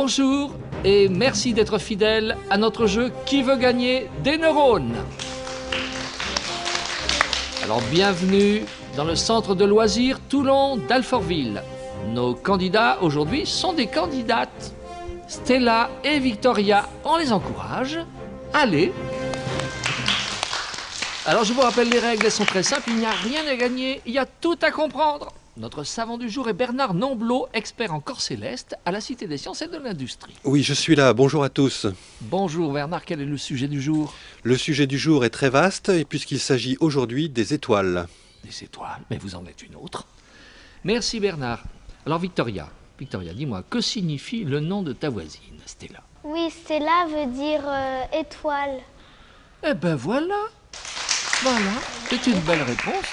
Bonjour et merci d'être fidèle à notre jeu Qui veut gagner des neurones. Alors bienvenue dans le centre de loisirs Toulon d'Alfortville. Nos candidats aujourd'hui sont des candidates. Stella et Victoria, on les encourage. Allez. Alors je vous rappelle les règles, elles sont très simples, il n'y a rien à gagner, il y a tout à comprendre. Notre savant du jour est Bernard Nomblot, expert en corps céleste à la Cité des Sciences et de l'Industrie. Oui, je suis là. Bonjour à tous. Bonjour Bernard, quel est le sujet du jour? Le sujet du jour est très vaste et puisqu'il s'agit aujourd'hui des étoiles. Des étoiles, mais vous en êtes une autre. Merci Bernard. Alors Victoria, dis-moi, que signifie le nom de ta voisine, Stella? Oui, Stella veut dire étoile. Eh ben voilà, c'est une belle réponse.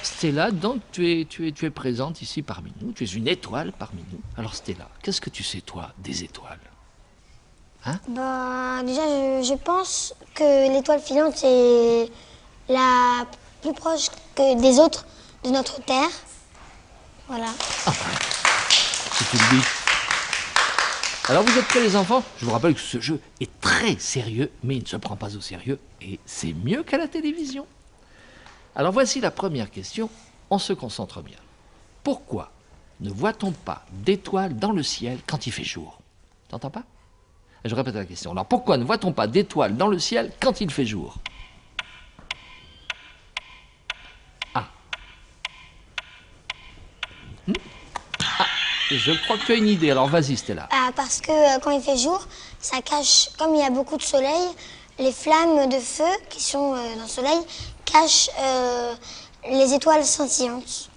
Stella, donc tu es présente ici parmi nous, tu es une étoile parmi nous. Alors Stella, qu'est-ce que tu sais toi des étoiles? Déjà, je pense que l'étoile filante est la plus proche que des autres de notre Terre. Voilà. Si tu le dis. Alors vous êtes prêts les enfants? Je vous rappelle que ce jeu est très sérieux, mais il ne se prend pas au sérieux et c'est mieux qu'à la télévision. Alors voici la première question, on se concentre bien. Pourquoi ne voit-on pas d'étoiles dans le ciel quand il fait jour? T'entends pas? Je répète la question. Alors pourquoi ne voit-on pas d'étoiles dans le ciel quand il fait jour? Je crois que tu as une idée, alors vas-y Stella. Parce que quand il fait jour, ça cache, comme il y a beaucoup de soleil, les flammes de feu qui sont dans le soleil cachent les étoiles scintillantes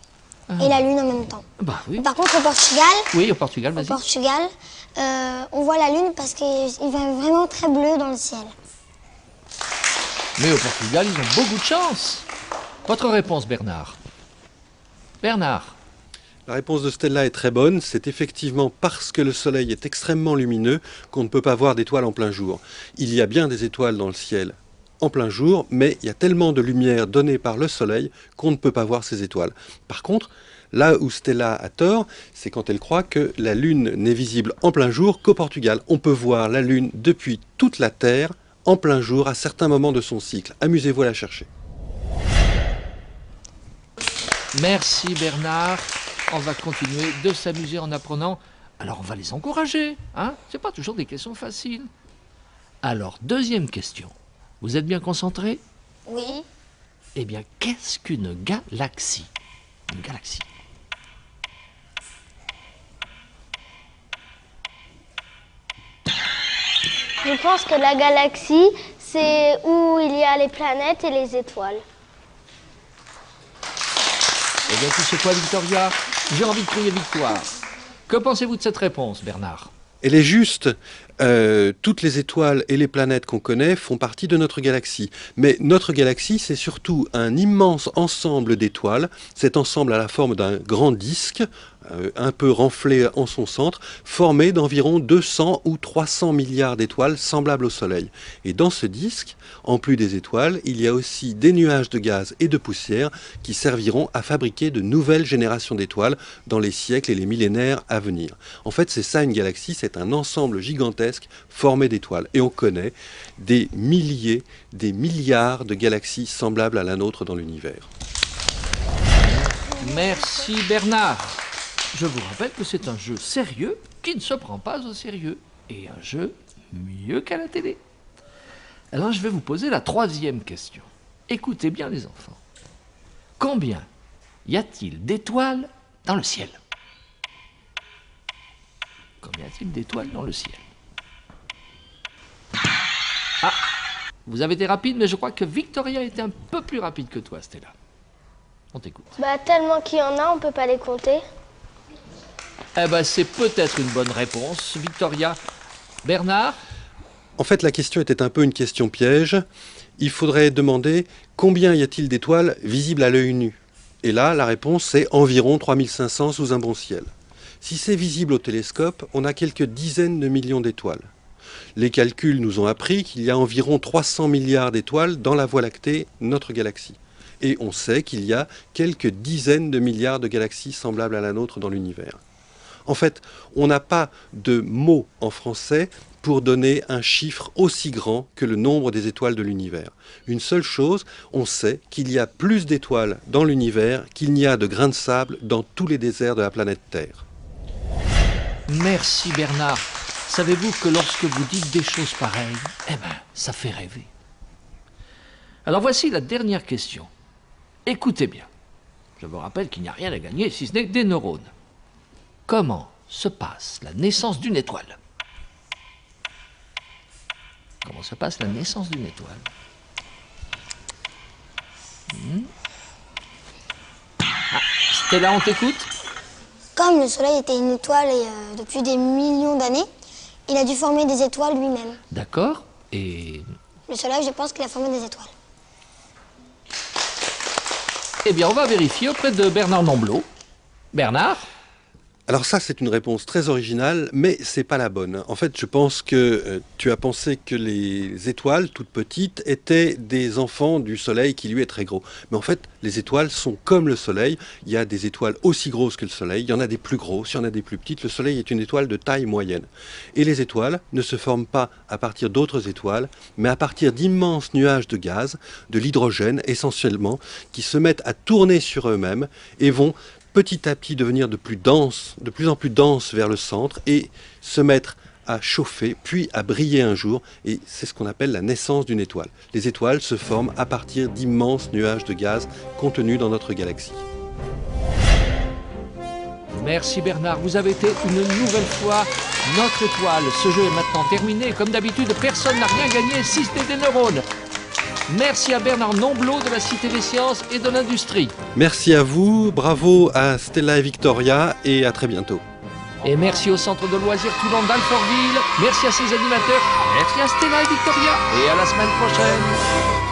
et la lune en même temps. Bah oui. Par contre, au Portugal, Oui, au Portugal, vas-y. On voit la lune parce qu'il va vraiment très bleu dans le ciel. Mais au Portugal, ils ont beaucoup de chance. Votre réponse, Bernard? Bernard? La réponse de Stella est très bonne. C'est effectivement parce que le soleil est extrêmement lumineux qu'on ne peut pas voir d'étoiles en plein jour. Il y a bien des étoiles dans le ciel en plein jour, mais il y a tellement de lumière donnée par le soleil qu'on ne peut pas voir ces étoiles. Par contre, là où Stella a tort, c'est quand elle croit que la Lune n'est visible en plein jour qu'au Portugal. On peut voir la Lune depuis toute la Terre en plein jour à certains moments de son cycle. Amusez-vous à la chercher. Merci Bernard. On va continuer de s'amuser en apprenant. Alors on va les encourager, hein? C'est pas toujours des questions faciles. Alors, deuxième question. Vous êtes bien concentrés? Oui. Eh bien, qu'est-ce qu'une galaxie? Une galaxie. Je pense que la galaxie, c'est où il y a les planètes et les étoiles. Eh bien, tu sais quoi, Victoria? J'ai envie de crier victoire. Que pensez-vous de cette réponse, Bernard? Elle est juste. Toutes les étoiles et les planètes qu'on connaît font partie de notre galaxie. Mais notre galaxie, c'est surtout un immense ensemble d'étoiles. Cet ensemble a la forme d'un grand disque, un peu renflé en son centre, formé d'environ 200 ou 300 milliards d'étoiles semblables au Soleil. Et dans ce disque, en plus des étoiles, il y a aussi des nuages de gaz et de poussière qui serviront à fabriquer de nouvelles générations d'étoiles dans les siècles et les millénaires à venir. En fait, c'est ça une galaxie, c'est un ensemble gigantesque formé d'étoiles. Et on connaît des milliers, des milliards de galaxies semblables à la nôtre dans l'univers. Merci Bernard. Je vous rappelle que c'est un jeu sérieux qui ne se prend pas au sérieux. Et un jeu mieux qu'à la télé. Alors je vais vous poser la troisième question. Écoutez bien les enfants. Combien y a-t-il d'étoiles dans le ciel? Combien y a-t-il d'étoiles dans le ciel? Vous avez été rapide, mais je crois que Victoria était un peu plus rapide que toi, Stella. On t'écoute. Tellement qu'il y en a, on peut pas les compter. Eh ben, c'est peut-être une bonne réponse, Victoria. Bernard? En fait, la question était un peu une question piège. Il faudrait demander combien y a-t-il d'étoiles visibles à l'œil nu? Et là, la réponse c'est environ 3500 sous un bon ciel. Si c'est visible au télescope, on a quelques dizaines de millions d'étoiles. Les calculs nous ont appris qu'il y a environ 300 milliards d'étoiles dans la Voie lactée, notre galaxie. Et on sait qu'il y a quelques dizaines de milliards de galaxies semblables à la nôtre dans l'univers. En fait, on n'a pas de mot en français pour donner un chiffre aussi grand que le nombre des étoiles de l'univers. Une seule chose, on sait qu'il y a plus d'étoiles dans l'univers qu'il n'y a de grains de sable dans tous les déserts de la planète Terre. Merci Bernard. Savez-vous que lorsque vous dites des choses pareilles, ça fait rêver. Alors voici la dernière question. Écoutez bien. Je vous rappelle qu'il n'y a rien à gagner si ce n'est que des neurones. Comment se passe la naissance d'une étoile? Comment se passe la naissance d'une étoile? Stella, on t'écoute? Comme le Soleil était une étoile et depuis des millions d'années, il a dû former des étoiles lui-même. D'accord. Et... Le Soleil, je pense qu'il a formé des étoiles. Eh bien, on va vérifier auprès de Bernard Nomblot. Bernard? Alors ça, c'est une réponse très originale, mais c'est pas la bonne. En fait, je pense que tu as pensé que les étoiles, toutes petites, étaient des enfants du Soleil qui, lui, est très gros. Mais en fait, les étoiles sont comme le Soleil. Il y a des étoiles aussi grosses que le Soleil. Il y en a des plus grosses, il y en a des plus petites. Le Soleil est une étoile de taille moyenne. Et les étoiles ne se forment pas à partir d'autres étoiles, mais à partir d'immenses nuages de gaz, de l'hydrogène essentiellement, qui se mettent à tourner sur eux-mêmes et vont petit à petit devenir de plus en plus dense vers le centre et se mettre à chauffer, puis à briller un jour. Et c'est ce qu'on appelle la naissance d'une étoile. Les étoiles se forment à partir d'immenses nuages de gaz contenus dans notre galaxie. Merci Bernard, vous avez été une nouvelle fois notre étoile. Ce jeu est maintenant terminé. Comme d'habitude, personne n'a rien gagné si ce n'est des neurones. Merci à Bernard Nomblot de la Cité des Sciences et de l'Industrie. Merci à vous, bravo à Stella et Victoria et à très bientôt. Et merci au Centre de loisirs Toulon d'Alfortville. Merci à ses animateurs. Merci à Stella et Victoria. Et à la semaine prochaine.